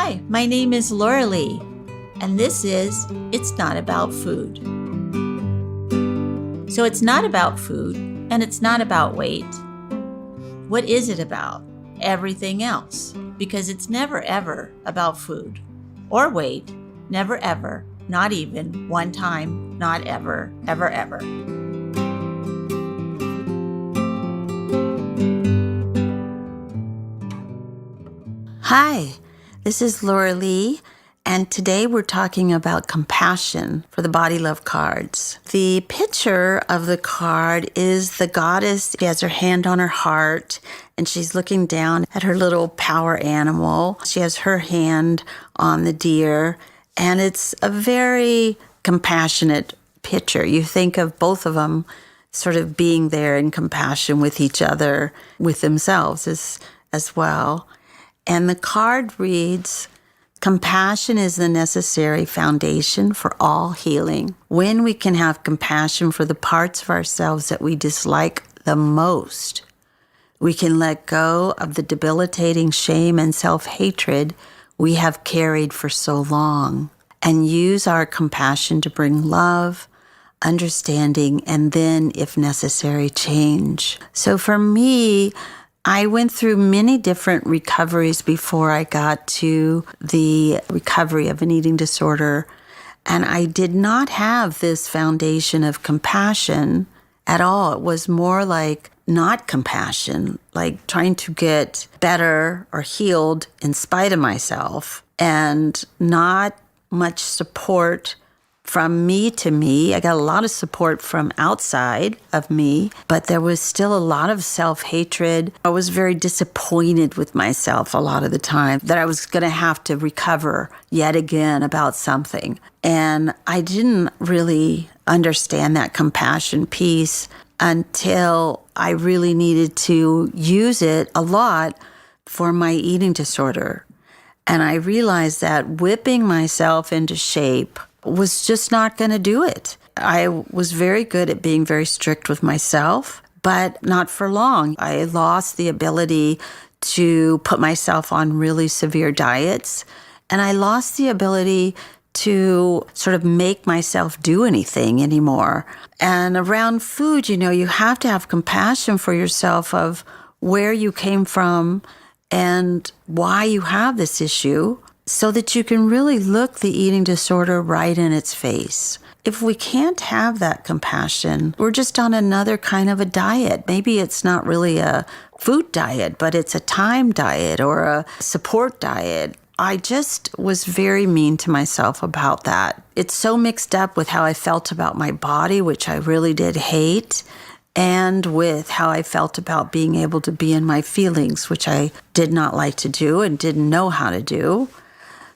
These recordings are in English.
Hi, my name is Laurelee, and this is It's Not About Food. So it's not about food, and it's not about weight. What is it about? Everything else, because it's never ever about food or weight, never ever, not even one time, not ever, ever, ever. Hi, this is Laurelee, and today we're talking about compassion for the Body Love cards. The picture of the card is the goddess. She has her hand on her heart, and she's looking down at her little power animal. She has her hand on the deer, and it's a very compassionate picture. You think of both of them sort of being there in compassion with each other, with themselves as well. And the card reads, compassion is the necessary foundation for all healing. When we can have compassion for the parts of ourselves that we dislike the most, we can let go of the debilitating shame and self-hatred we have carried for so long and use our compassion to bring love, understanding, and then, if necessary, change. So for me, I went through many different recoveries before I got to the recovery of an eating disorder, and I did not have this foundation of compassion at all. It was more like not compassion, like trying to get better or healed in spite of myself, and not much support from me to me. I got a lot of support from outside of me, but there was still a lot of self-hatred. I was very disappointed with myself a lot of the time that I was going to have to recover yet again about something. And I didn't really understand that compassion piece until I really needed to use it a lot for my eating disorder. And I realized that whipping myself into shape was just not going to do it. I was very good at being very strict with myself, but not for long. I lost the ability to put myself on really severe diets, and I lost the ability to sort of make myself do anything anymore. And around food, you have to have compassion for yourself of where you came from and why you have this issue, so that you can really look the eating disorder right in its face. If we can't have that compassion, we're just on another kind of a diet. Maybe it's not really a food diet, but it's a time diet or a support diet. I just was very mean to myself about that. It's so mixed up with how I felt about my body, which I really did hate, and with how I felt about being able to be in my feelings, which I did not like to do and didn't know how to do.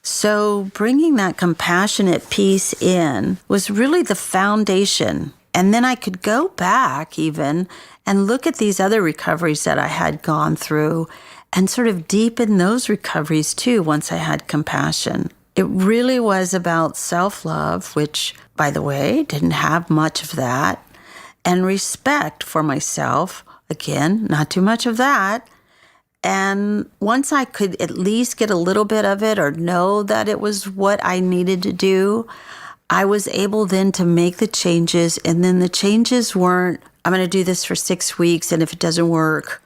So bringing that compassionate piece in was really the foundation. And then I could go back even and look at these other recoveries that I had gone through and sort of deepen those recoveries too once I had compassion. It really was about self-love, which, by the way, didn't have much of that, and respect for myself. Again, not too much of that. And once I could at least get a little bit of it or know that it was what I needed to do, I was able then to make the changes. And then the changes weren't, I'm going to do this for 6 weeks, and if it doesn't work,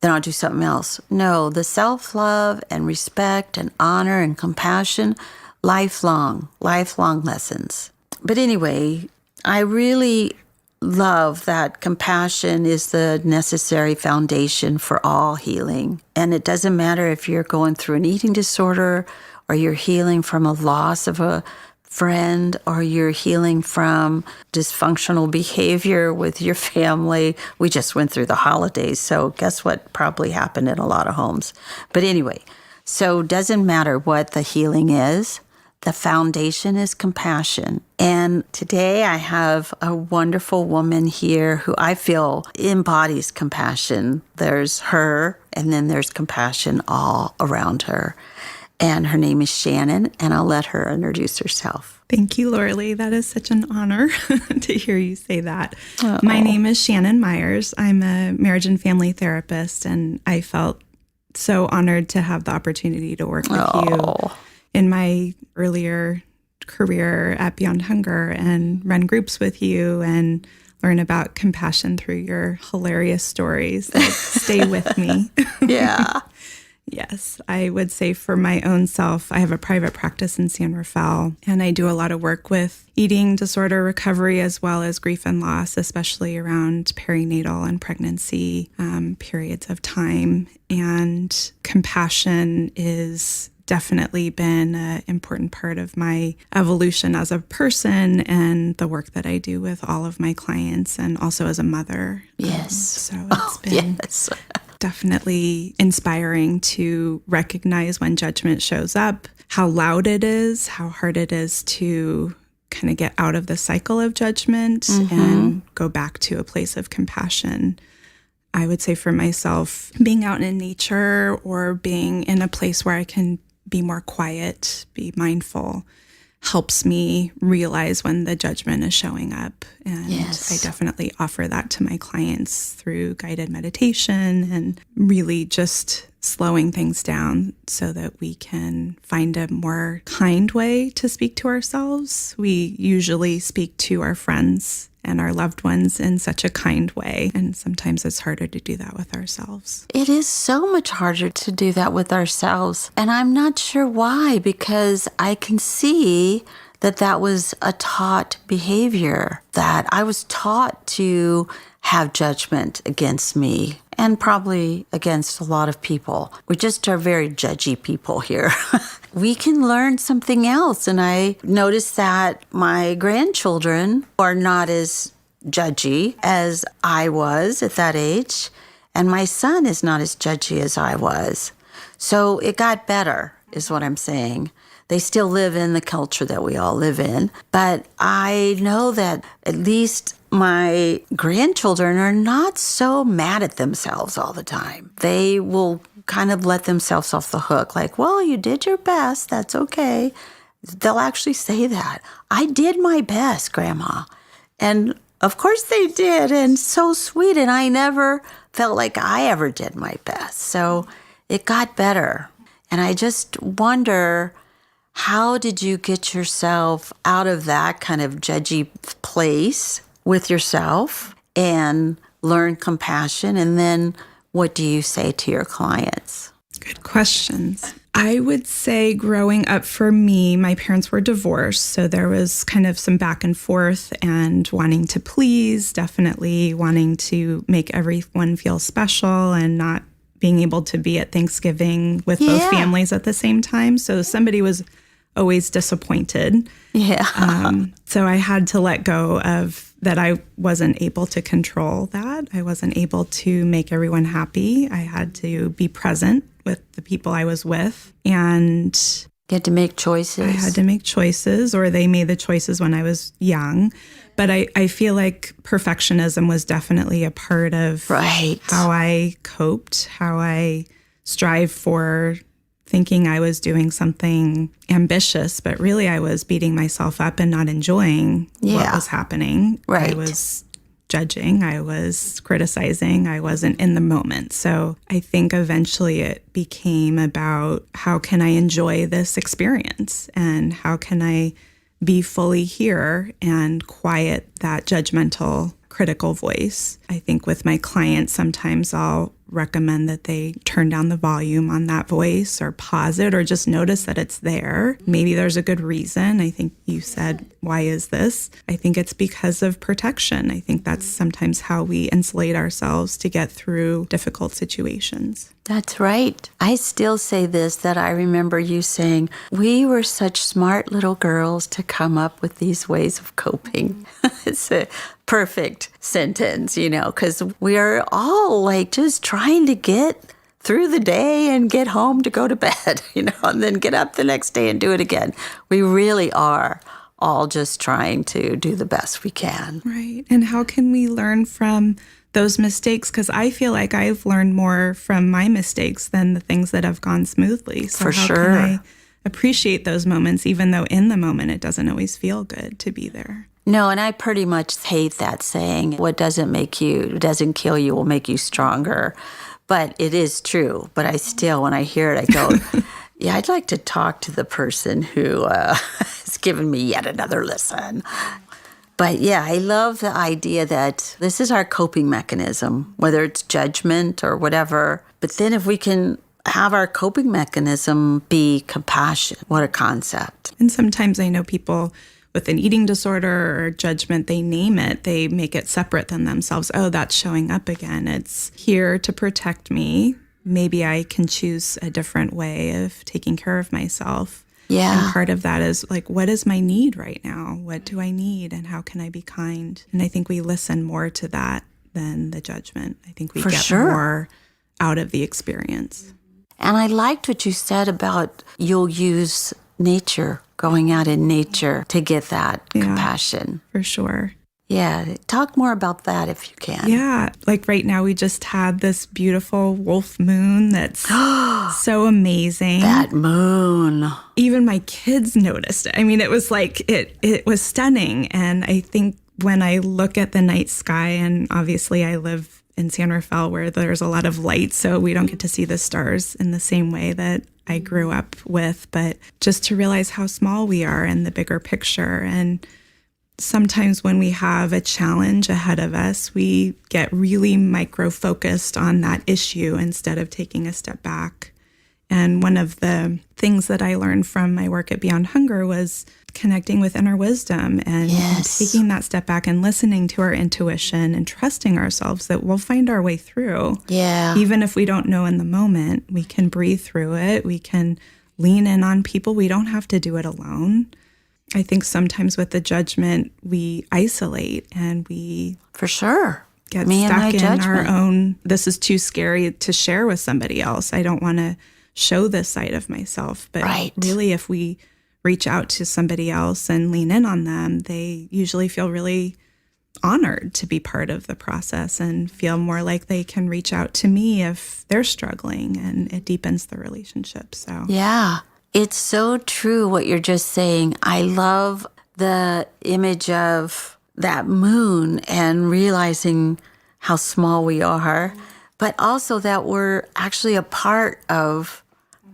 then I'll do something else. No, the self-love and respect and honor and compassion, lifelong lessons. But anyway, I really love that compassion is the necessary foundation for all healing. And it doesn't matter if you're going through an eating disorder or you're healing from a loss of a friend or you're healing from dysfunctional behavior with your family. We just went through the holidays, so guess what probably happened in a lot of homes. But anyway, so it doesn't matter what the healing is. The foundation is compassion. And today I have a wonderful woman here who I feel embodies compassion. There's her, and then there's compassion all around her. And her name is Shannon, and I'll let her introduce herself. Thank you, Laurelee. That is such an honor to hear you say that. My name is Shannon Myers. I'm a marriage and family therapist, and I felt so honored to have the opportunity to work with you in my earlier career at Beyond Hunger and run groups with you and learn about compassion through your hilarious stories that stay with me. Yeah. Yes, I would say for my own self, I have a private practice in San Rafael, and I do a lot of work with eating disorder recovery as well as grief and loss, especially around perinatal and pregnancy periods of time. And compassion is definitely been an important part of my evolution as a person and the work that I do with all of my clients and also as a mother. Yes. So it's been definitely inspiring to recognize when judgment shows up, how loud it is, how hard it is to kind of get out of the cycle of judgment and go back to a place of compassion. I would say for myself, being out in nature or being in a place where I can be more quiet, be mindful, helps me realize when the judgment is showing up. And I definitely offer that to my clients through guided meditation and really just slowing things down so that we can find a more kind way to speak to ourselves. We usually speak to our friends and our loved ones in such a kind way. And sometimes it's harder to do that with ourselves. It is so much harder to do that with ourselves. And I'm not sure why, because I can see that that was a taught behavior, that I was taught to have judgment against me and probably against a lot of people. We just are very judgy people here. We can learn something else. And I noticed that my grandchildren are not as judgy as I was at that age. And my son is not as judgy as I was. So it got better, is what I'm saying. They still live in the culture that we all live in. But I know that at least my grandchildren are not so mad at themselves all the time. They will kind of let themselves off the hook, like, well, you did your best. That's okay. They'll actually say that. I did my best, Grandma. And of course they did. And so sweet. And I never felt like I ever did my best. So it got better. And I just wonder, how did you get yourself out of that kind of judgy place with yourself and learn compassion? And then what do you say to your clients? Good questions. I would say growing up for me, my parents were divorced. So there was kind of some back and forth and wanting to please, definitely wanting to make everyone feel special and not being able to be at Thanksgiving with both families at the same time. So somebody was always disappointed. So I had to let go of that. I wasn't able to control that. I wasn't able to make everyone happy. I had to be present with the people I was with and get to make choices. I had to make choices, or they made the choices when I was young. But I feel like perfectionism was definitely a part of how I coped, how I strive for thinking I was doing something ambitious, but really I was beating myself up and not enjoying what was happening. I was judging, I was criticizing, I wasn't in the moment. So I think eventually it became about how can I enjoy this experience and how can I be fully here and quiet that judgmental, critical voice. I think with my clients, sometimes I'll recommend that they turn down the volume on that voice or pause it or just notice that it's there. Maybe there's a good reason. I think you said, why is this? I think it's because of protection. I think that's sometimes how we insulate ourselves to get through difficult situations. That's right. I still say this, that I remember you saying, we were such smart little girls to come up with these ways of coping. It's a perfect sentence, because we are all like just trying to get through the day and get home to go to bed, and then get up the next day and do it again. We really are all just trying to do the best we can. Right. And how can we learn from those mistakes? Because I feel like I've learned more from my mistakes than the things that have gone smoothly. So how can I appreciate those moments, even though in the moment it doesn't always feel good to be there? No, and I pretty much hate that saying, what doesn't kill you will make you stronger. But it is true. But I still, when I hear it, I go, yeah, I'd like to talk to the person who has given me yet another lesson. But yeah, I love the idea that this is our coping mechanism, whether it's judgment or whatever. But then if we can have our coping mechanism be compassion, what a concept. And sometimes I know people with an eating disorder or judgment, they name it, they make it separate than themselves. Oh, that's showing up again. It's here to protect me. Maybe I can choose a different way of taking care of myself. Yeah. And part of that is like, what is my need right now? What do I need? And how can I be kind? And I think we listen more to that than the judgment. I think we get more out of the experience. And I liked what you said about you'll use nature, going out in nature to get that compassion. For sure. Yeah. Talk more about that if you can. Yeah. Like right now, we just had this beautiful wolf moon that's so amazing. That moon. Even my kids noticed it. I mean, it was like, it was stunning. And I think when I look at the night sky, and obviously I live in San Rafael where there's a lot of light, so we don't get to see the stars in the same way that I grew up with. But just to realize how small we are in the bigger picture. And sometimes when we have a challenge ahead of us, we get really micro-focused on that issue instead of taking a step back. And one of the things that I learned from my work at Beyond Hunger was connecting with inner wisdom and taking that step back and listening to our intuition and trusting ourselves that we'll find our way through. Yeah. Even if we don't know in the moment, we can breathe through it. We can lean in on people. We don't have to do it alone. I think sometimes with the judgment, we isolate and we for sure get stuck in our own, this is too scary to share with somebody else. I don't want to show this side of myself. But really, if we reach out to somebody else and lean in on them, they usually feel really honored to be part of the process and feel more like they can reach out to me if they're struggling, and it deepens the relationship. So yeah. It's so true what you're just saying. I love the image of that moon and realizing how small we are, but also that we're actually a part of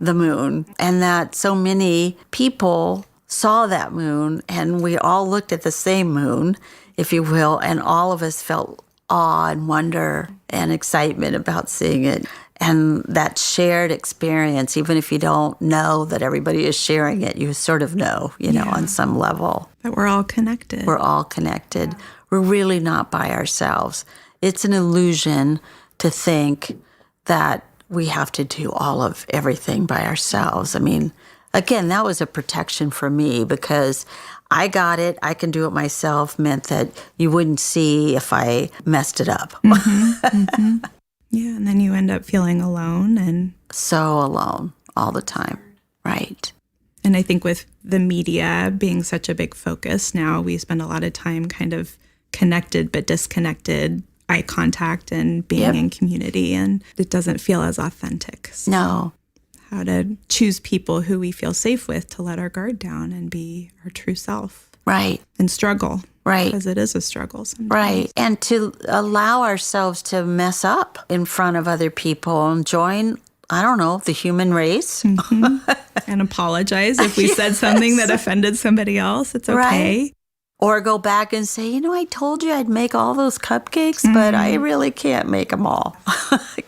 the moon and that so many people saw that moon and we all looked at the same moon, if you will, and all of us felt awe and wonder and excitement about seeing it. And that shared experience, even if you don't know that everybody is sharing it, you sort of know, on some level. That we're all connected. We're all connected. We're really not by ourselves. It's an illusion to think that we have to do all of everything by ourselves. I mean, again, that was a protection for me because I got it, I can do it myself, meant that you wouldn't see if I messed it up. Yeah, and then you end up feeling alone and so alone all the time, right? And I think with the media being such a big focus now, we spend a lot of time kind of connected but disconnected, eye contact and being in community, and it doesn't feel as authentic. So no. How to choose people who we feel safe with to let our guard down and be our true self. Right. And struggle. Right. Because it is a struggle sometimes. Right. And to allow ourselves to mess up in front of other people and join, I don't know, the human race. And apologize if we said something that offended somebody else. It's okay. Right. Or go back and say, I told you I'd make all those cupcakes, but I really can't make them all.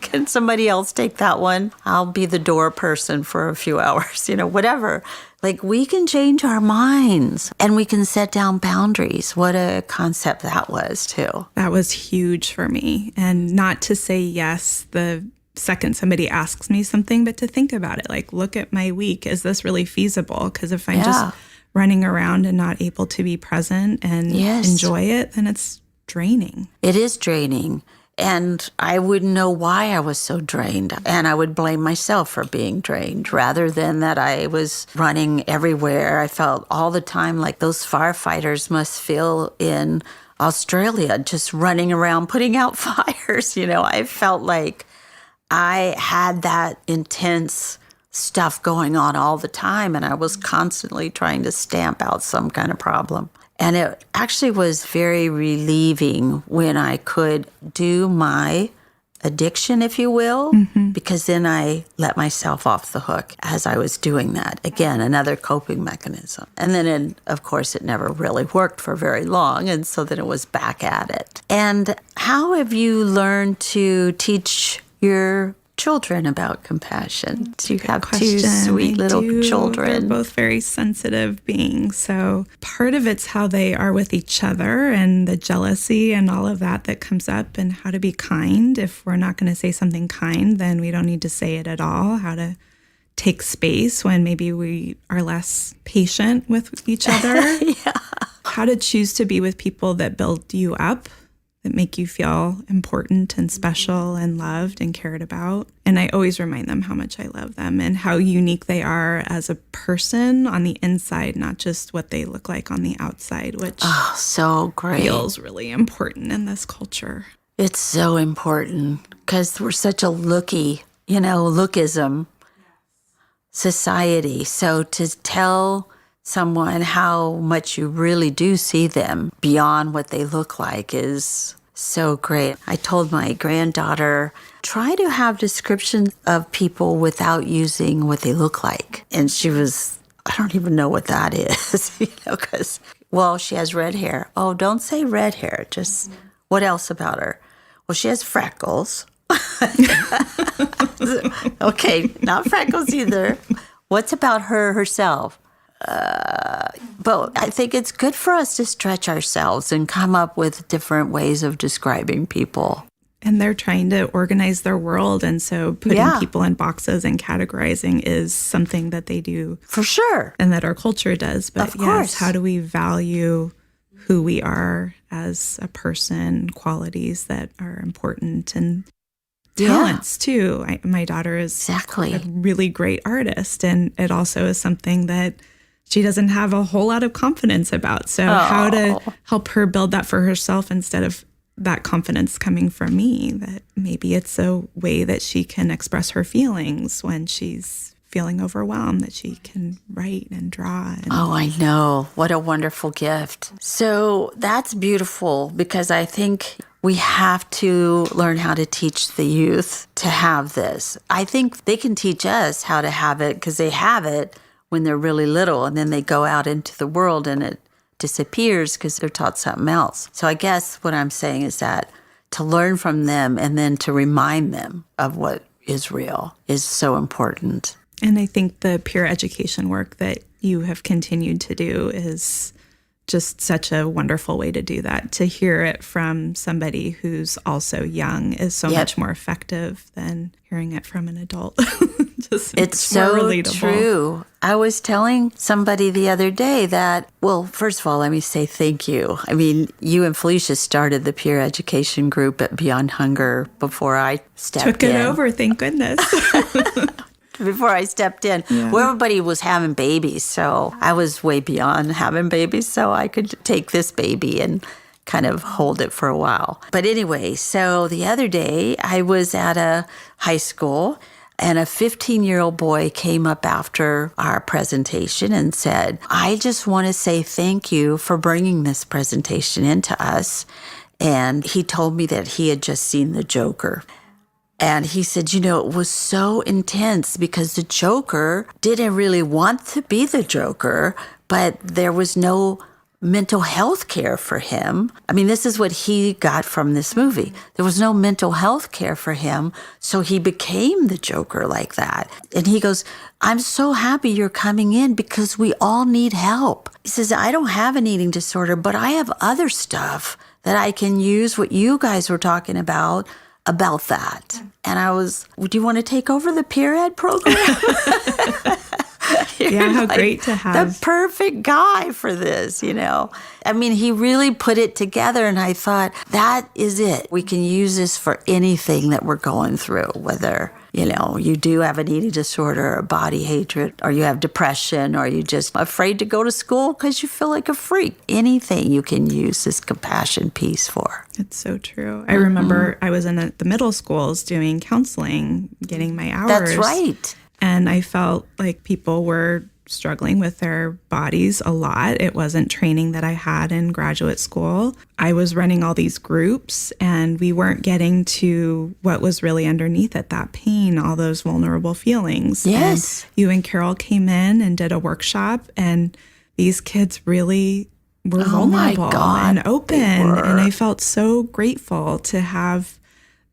Can somebody else take that one? I'll be the door person for a few hours, whatever. Like, we can change our minds and we can set down boundaries. What a concept that was, too. That was huge for me. And not to say yes the second somebody asks me something, but to think about it. Like, look at my week. Is this really feasible? Because if I'm just running around and not able to be present and enjoy it, then it's draining. It is draining. And I wouldn't know why I was so drained. And I would blame myself for being drained rather than that I was running everywhere. I felt all the time like those firefighters must feel in Australia, just running around putting out fires. I felt like I had that intense stuff going on all the time, and I was constantly trying to stamp out some kind of problem. And it actually was very relieving when I could do my addiction, if you will, because then I let myself off the hook as I was doing that. Again, another coping mechanism. And then, of course, it never really worked for very long. And so then it was back at it. And how have you learned to teach your children about compassion? Do you have two sweet little children? They're both very sensitive beings. So part of it's how they are with each other and the jealousy and all of that comes up, and how to be kind. If we're not going to say something kind, then we don't need to say it at all. How to take space when maybe we are less patient with each other. Yeah. How to choose to be with people that build you up, that make you feel important and special and loved and cared about. And I always remind them how much I love them and how unique they are as a person on the inside, not just what they look like on the outside, which so great. Feels really important in this culture. It's so important because we're such a lookism society. So to tell someone how much you really do see them beyond what they look like is so great. I told my granddaughter, try to have descriptions of people without using what they look like. And she was, I don't even know what that is, because, she has red hair. Oh, don't say red hair. Just what else about her? Well, she has freckles. Okay, not freckles either. What's about herself? But I think it's good for us to stretch ourselves and come up with different ways of describing people. And they're trying to organize their world. And so putting people in boxes and categorizing is something that they do. For sure. And that our culture does. But of course. How do we value who we are as a person, qualities that are important, and talents too. My daughter is a really great artist, and it also is something that she doesn't have a whole lot of confidence about. So how to help her build that for herself instead of that confidence coming from me, that maybe it's a way that she can express her feelings when she's feeling overwhelmed, that she can write and draw. I know. What a wonderful gift. So that's beautiful, because I think we have to learn how to teach the youth to have this. I think they can teach us how to have it because they have it when they're really little, and then they go out into the world and it disappears because they're taught something else. So I guess what I'm saying is that to learn from them and then to remind them of what is real is so important. And I think the peer education work that you have continued to do is just such a wonderful way to do that. To hear it from somebody who's also young is so much more effective than hearing it from an adult. It's so true. I was telling somebody the other day that, first of all, let me say thank you. I mean, you and Felicia started the peer education group at Beyond Hunger before I stepped in. Took it over, thank goodness. Before I stepped in, where everybody was having babies. So I was way beyond having babies, so I could take this baby and kind of hold it for a while. But anyway, so the other day I was at a high school, and a 15-year-old boy came up after our presentation and said, I just want to say thank you for bringing this presentation into us. And he told me that he had just seen The Joker. And he said, it was so intense because the Joker didn't really want to be the Joker, but there was no mental health care for him. I mean, this is what he got from this movie. There was no mental health care for him, so he became the Joker like that. And he goes, I'm so happy you're coming in because we all need help. He says, I don't have an eating disorder, but I have other stuff that I can use what you guys were talking about that. And I was, do you want to take over the peer ed program? How great to have. The perfect guy for this, I mean, he really put it together, and I thought, that is it. We can use this for anything that we're going through, whether, you do have an eating disorder or body hatred, or you have depression, or you're just afraid to go to school because you feel like a freak. Anything you can use this compassion piece for. It's so true. I remember I was in the middle schools doing counseling, getting my hours. That's right. And I felt like people were struggling with their bodies a lot. It wasn't training that I had in graduate school. I was running all these groups, and we weren't getting to what was really underneath it, that pain, all those vulnerable feelings. Yes. And you and Carol came in and did a workshop, and these kids really were vulnerable and open. And I felt so grateful to have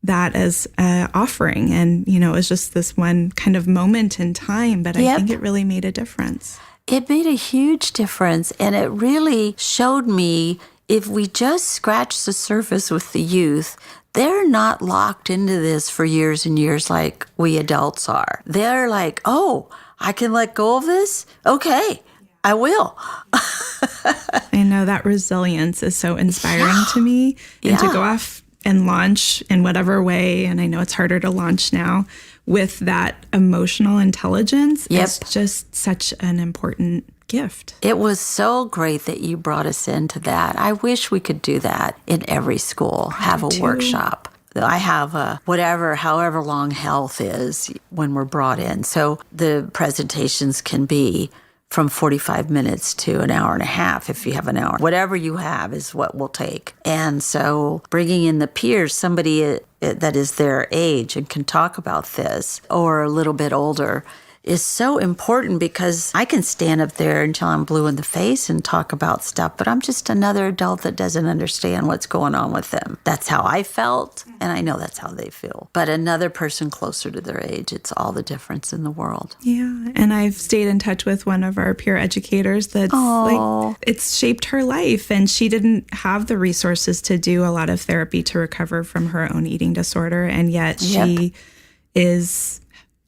that as an offering. And, it was just this one kind of moment in time, but I think it really made a difference. It made a huge difference. And it really showed me if we just scratch the surface with the youth, they're not locked into this for years and years like we adults are. They're like, oh, I can let go of this? Okay, I will. I know that resilience is so inspiring to me. And to go off and launch in whatever way, and I know it's harder to launch now, with that emotional intelligence is just such an important gift. It was so great that you brought us into that. I wish we could do that in every school, have a workshop. I have however long health is when we're brought in. So the presentations can be from 45 minutes to an hour and a half if you have an hour. Whatever you have is what we'll take. And so bringing in the peers, somebody that is their age and can talk about this, or a little bit older, is so important, because I can stand up there until I'm blue in the face and talk about stuff, but I'm just another adult that doesn't understand what's going on with them. That's how I felt, and I know that's how they feel. But another person closer to their age, it's all the difference in the world. Yeah, and I've stayed in touch with one of our peer educators that's like, it's shaped her life, and she didn't have the resources to do a lot of therapy to recover from her own eating disorder, and yet she is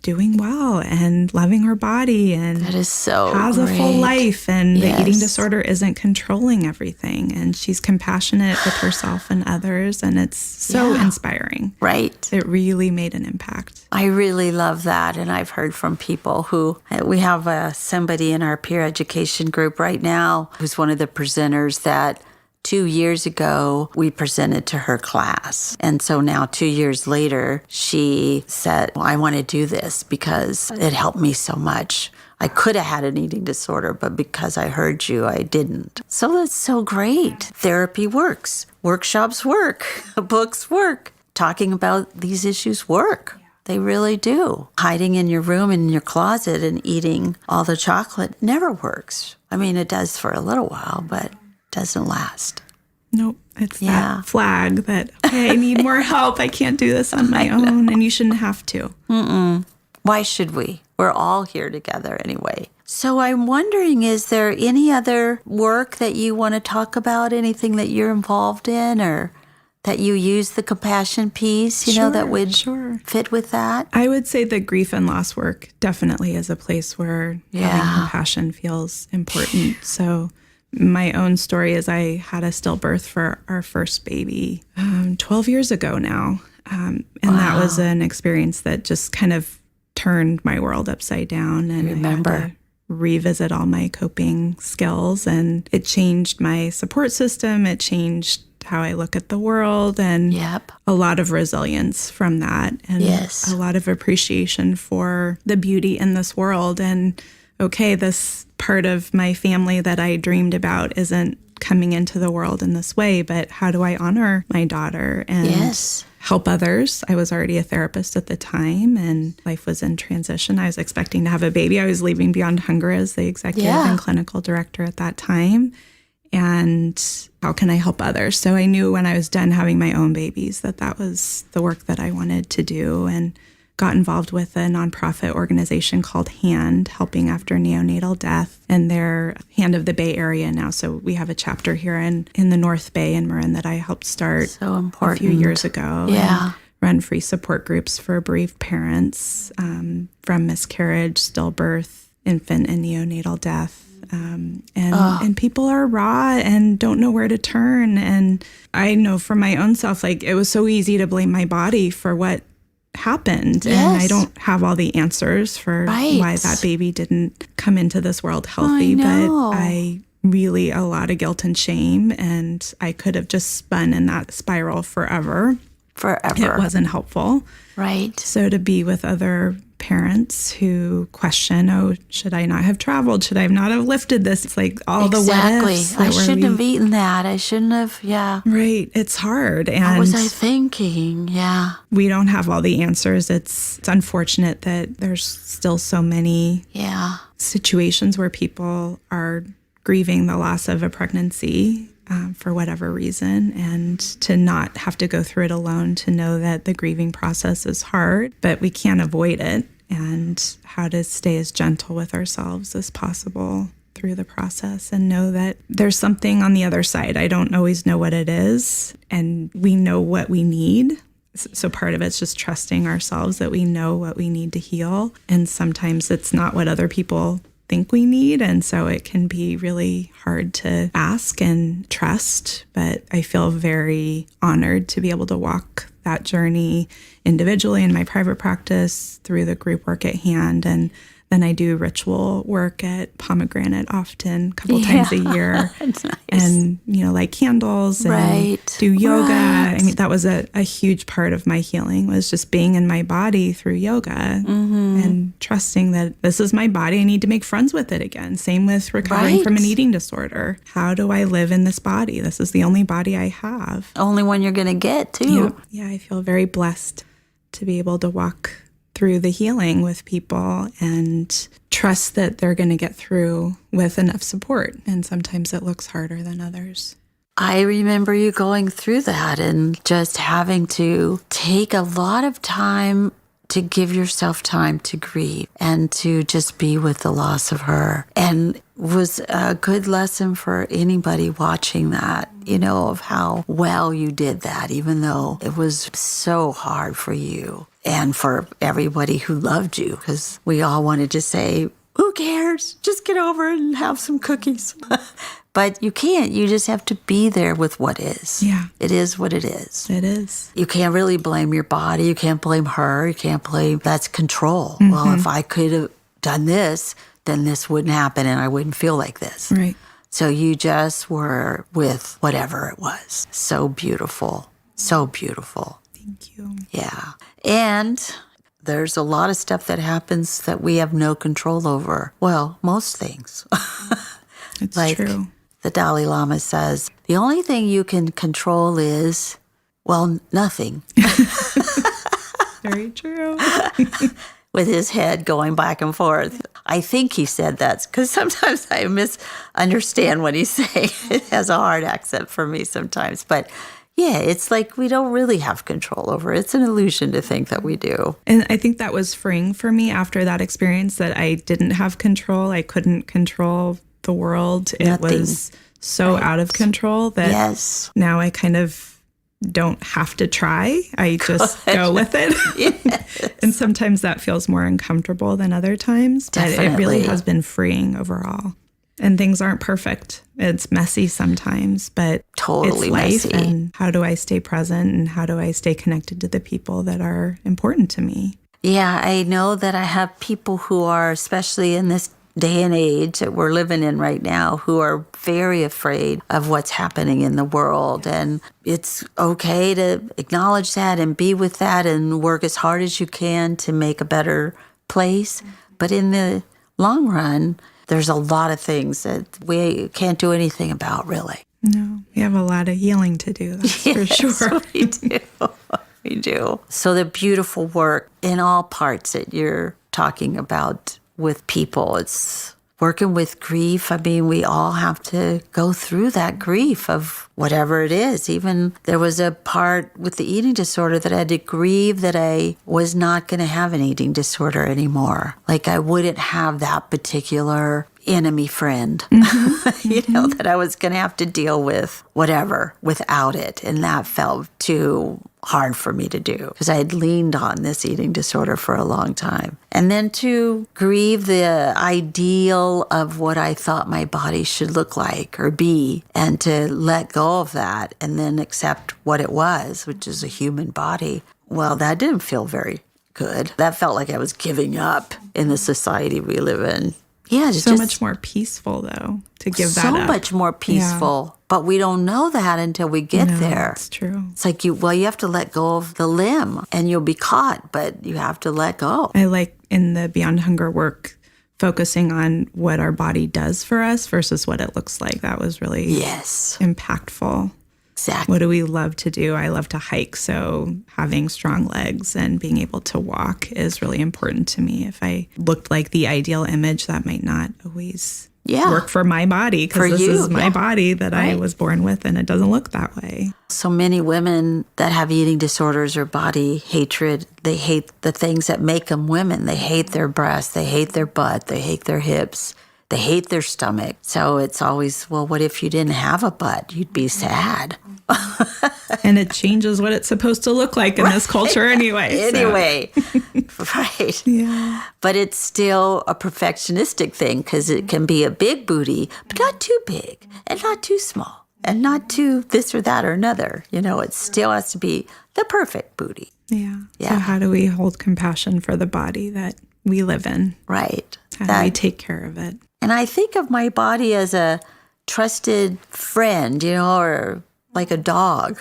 doing well and loving her body, and that is so has great. A full life, and the eating disorder isn't controlling everything, and she's compassionate with herself and others, and it's so inspiring. Right. It really made an impact. I really love that, and I've heard from people who, we have somebody in our peer education group right now who's one of the presenters that 2 years ago, we presented to her class. And so now 2 years later, she said, well, I want to do this because it helped me so much. I could have had an eating disorder, but because I heard you, I didn't. So that's so great. Therapy works. Workshops work. Books work. Talking about these issues work. They really do. Hiding in your room, in your closet, and eating all the chocolate never works. I mean, it does for a little while, but doesn't last. Nope. It's that flag that, okay, I need more help. I can't do this on my own, and you shouldn't have to. Why should we? We're all here together anyway. So I'm wondering, is there any other work that you want to talk about? Anything that you're involved in, or that you use the compassion piece, that would fit with that? I would say the grief and loss work definitely is a place where having compassion feels important. So my own story is I had a stillbirth for our first baby 12 years ago now. And that was an experience that just kind of turned my world upside down. And I had to revisit all my coping skills. And it changed my support system. It changed how I look at the world, and a lot of resilience from that. And a lot of appreciation for the beauty in this world. And okay, this part of my family that I dreamed about isn't coming into the world in this way, but how do I honor my daughter and help others? I was already a therapist at the time, and life was in transition. I was expecting to have a baby. I was leaving Beyond Hunger as the executive and clinical director at that time. And how can I help others? So I knew when I was done having my own babies that was the work that I wanted to do, and got involved with a nonprofit organization called HAND, Helping After Neonatal Death, and they're Hand of the Bay Area now. So we have a chapter here in the North Bay in Marin that I helped start a few years ago. And run free support groups for bereaved parents from miscarriage, stillbirth, infant and neonatal death. And people are raw and don't know where to turn. And I know from my own self, like, it was so easy to blame my body for what happened. And I don't have all the answers for why that baby didn't come into this world healthy. But I really, a lot of guilt and shame, and I could have just spun in that spiral forever. It wasn't helpful. Right. So to be with other parents who question, oh, should I not have traveled? Should I not have lifted this? It's like all the what ifs. I shouldn't have eaten that. I shouldn't have, Right. It's hard. And what was I thinking? Yeah. We don't have all the answers. It's unfortunate that there's still so many situations where people are grieving the loss of a pregnancy for whatever reason, and to not have to go through it alone, to know that the grieving process is hard, but we can't avoid it, and how to stay as gentle with ourselves as possible through the process and know that there's something on the other side. I don't always know what it is, and we know what we need. So part of it's just trusting ourselves that we know what we need to heal, and sometimes it's not what other people think we need, and so it can be really hard to ask and trust. But I feel very honored to be able to walk that journey individually in my private practice through the group work at hand, and then I do ritual work at Pomegranate often, a couple times a year. Nice. And, light candles and do yoga. I mean, that was a huge part of my healing, was just being in my body through yoga and trusting that this is my body. I need to make friends with it again. Same with recovering from an eating disorder. How do I live in this body? This is the only body I have. Only one you're going to get, too. Yeah, I feel very blessed to be able to walk through the healing with people and trust that they're going to get through with enough support. And sometimes it looks harder than others. I remember you going through that and just having to take a lot of time to give yourself time to grieve and to just be with the loss of her. And was a good lesson for anybody watching that, of how well you did that, even though it was so hard for you and for everybody who loved you, because we all wanted to say, who cares? Just get over it and have some cookies. But you can't. You just have to be there with what is. Yeah. It is what it is. It is. You can't really blame your body. You can't blame her. You can't blame, that's control. Well, if I could have done this, then this wouldn't happen and I wouldn't feel like this. Right. So you just were with whatever it was. So beautiful. So beautiful. Thank you. Yeah. And there's a lot of stuff that happens that we have no control over. Well, most things. It's like true. The Dalai Lama says, the only thing you can control is, well, nothing. Very true. With his head going back and forth. I think he said that because sometimes I misunderstand what he's saying. It has a hard accent for me sometimes. But yeah, it's like we don't really have control over it. It's an illusion to think that we do. And I think that was freeing for me after that experience, that I didn't have control. I couldn't control the world. It was so out of control that now I kind of don't have to try. I just go with it. Yes. And sometimes that feels more uncomfortable than other times. Definitely. But it really has been freeing overall. And things aren't perfect. It's messy sometimes, but totally it's life. messy. And how do I stay present, and how do I stay connected to the people that are important to me? Yeah, I know that I have people who are, especially in this day and age that we're living in right now, who are very afraid of what's happening in the world. And it's okay to acknowledge that and be with that and work as hard as you can to make a better place. But in the long run, there's a lot of things that we can't do anything about, really. No, we have a lot of healing to do, that's for sure. We do. We do. So the beautiful work in all parts that you're talking about with people, it's working with grief. I mean, we all have to go through that grief of whatever it is. Even there was a part with the eating disorder that I had to grieve that I was not going to have an eating disorder anymore. Like I wouldn't have that particular enemy friend, that I was going to have to deal with whatever without it. And that felt too hard for me to do because I had leaned on this eating disorder for a long time. And then to grieve the ideal of what I thought my body should look like or be, and to let go of that and then accept what it was, which is a human body. Well, that didn't feel very good. That felt like I was giving up in the society we live in. Yeah, so much more peaceful, though, to give that up. So much more peaceful. But we don't know that until we get there. That's true. It's like you have to let go of the limb and you'll be caught, but you have to let go. I like in the Beyond Hunger work, focusing on what our body does for us versus what it looks like. That was really impactful. Exactly. What do we love to do? I love to hike, so having strong legs and being able to walk is really important to me. If I looked like the ideal image, that might not always work for my body, because this is my body that I was born with, and it doesn't look that way. So many women that have eating disorders or body hatred, they hate the things that make them women. They hate their breasts, they hate their butt, they hate their hips. They hate their stomach. So it's always, well, what if you didn't have a butt? You'd be sad. And it changes what it's supposed to look like in this culture anyway. Right. Yeah. But it's still a perfectionistic thing, because it can be a big booty, but not too big and not too small and not too this or that or another. It still has to be the perfect booty. Yeah. So how do we hold compassion for the body that we live in? Right. How do we take care of it? And I think of my body as a trusted friend, or like a dog.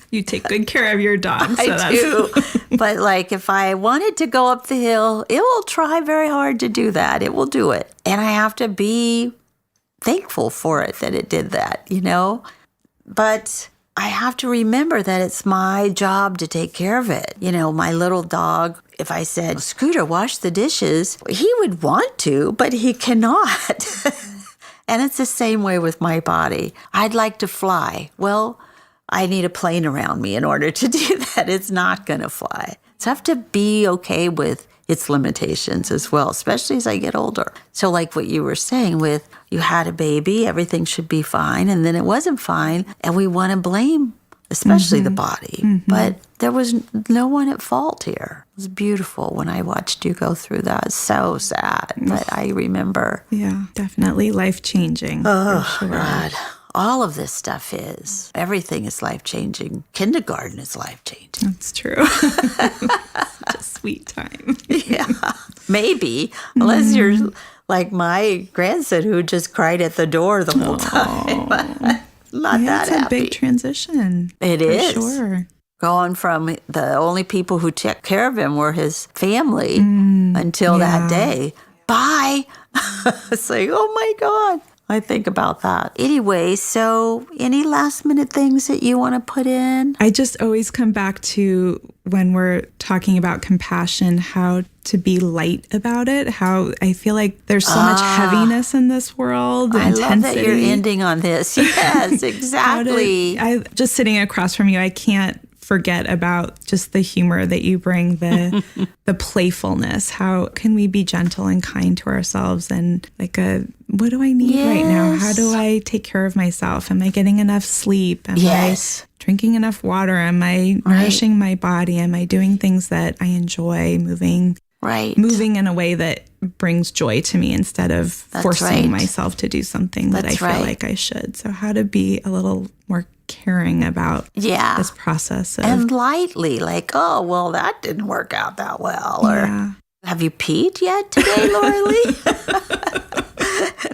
You take good care of your dog. I do. But like if I wanted to go up the hill, it will try very hard to do that. It will do it. And I have to be thankful for it that it did that, But I have to remember that it's my job to take care of it. My little dog, if I said, Scooter, wash the dishes, he would want to, but he cannot. And it's the same way with my body. I'd like to fly. Well, I need a plane around me in order to do that. It's not going to fly. So I have to be okay with its limitations as well, especially as I get older. So like what you were saying with, you had a baby, everything should be fine, and then it wasn't fine, and we want to blame especially the body. But there was no one at fault here. It was beautiful when I watched you go through that. So sad, but I remember. Yeah, definitely life-changing. Oh, for sure. God. All of this stuff is. Everything is life-changing. Kindergarten is life-changing. That's true. Such a sweet time. Yeah, maybe. Unless you're like my grandson who just cried at the door the whole time. Not that happy. It's a big transition. It is. Sure. Going from the only people who took care of him were his family until that day. Bye. It's like, oh my God. I think about that. Anyway, so any last minute things that you want to put in? I just always come back to when we're talking about compassion, how to be light about it, how I feel like there's so much heaviness in this world. I intensity. love that you're ending on this. Yes, exactly. Just sitting across from you, I can't forget about just the humor that you bring, the playfulness. How can we be gentle and kind to ourselves, and like what do I need right now? How do I take care of myself? Am I getting enough sleep? Am I drinking enough water? Am I nourishing my body? Am I doing things that I enjoy, moving in a way that brings joy to me instead of forcing myself to do something that I feel like I should? So how to be a little more caring about this process of, and lightly, like, oh, well, that didn't work out that well, or have you peed yet today, Laurelee?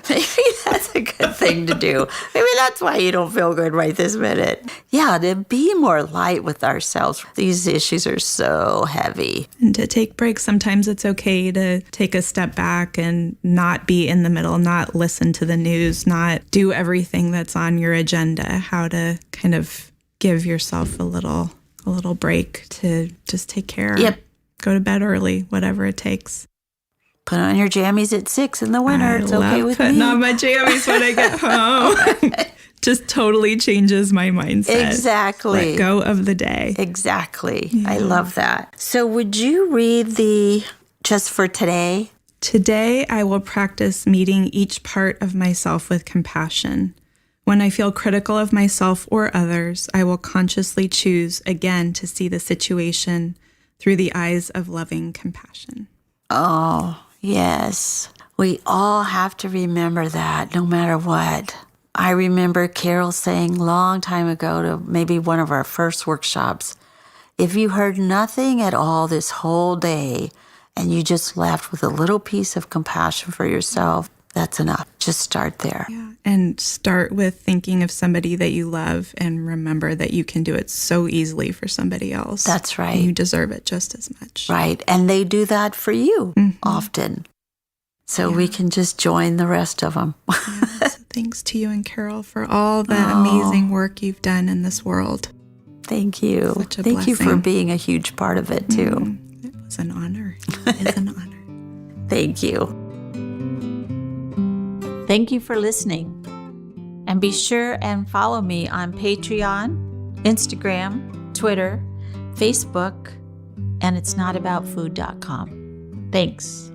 Maybe that's a good thing to do. Maybe that's why you don't feel good right this minute. Yeah, to be more light with ourselves. These issues are so heavy. And to take breaks. Sometimes it's okay to take a step back and not be in the middle, not listen to the news, not do everything that's on your agenda. How to kind of give yourself a little break to just take care. Yep. Go to bed early, whatever it takes. Put on your jammies at 6 in the winter. It's okay with me. Putting on my jammies when I get home. Just totally changes my mindset. Exactly. Let go of the day. Exactly. Yeah. I love that. So would you read the just for today? Today, I will practice meeting each part of myself with compassion. When I feel critical of myself or others, I will consciously choose again to see the situation through the eyes of loving compassion. Oh, yes. We all have to remember that no matter what. I remember Carol saying a long time ago to maybe one of our first workshops, if you heard nothing at all this whole day and you just left with a little piece of compassion for yourself, that's enough. Just start there. Yeah. And start with thinking of somebody that you love and remember that you can do it so easily for somebody else. That's right. And you deserve it just as much. Right. And they do that for you often. So we can just join the rest of them. So thanks to you and Carol for all the amazing work you've done in this world. Thank you. Such a Thank you for blessing. being a huge part of it, too. It was an honor. It is an honor. Thank you. Thank you for listening. And be sure and follow me on Patreon, Instagram, Twitter, Facebook, and itsnotaboutfood.com. Thanks.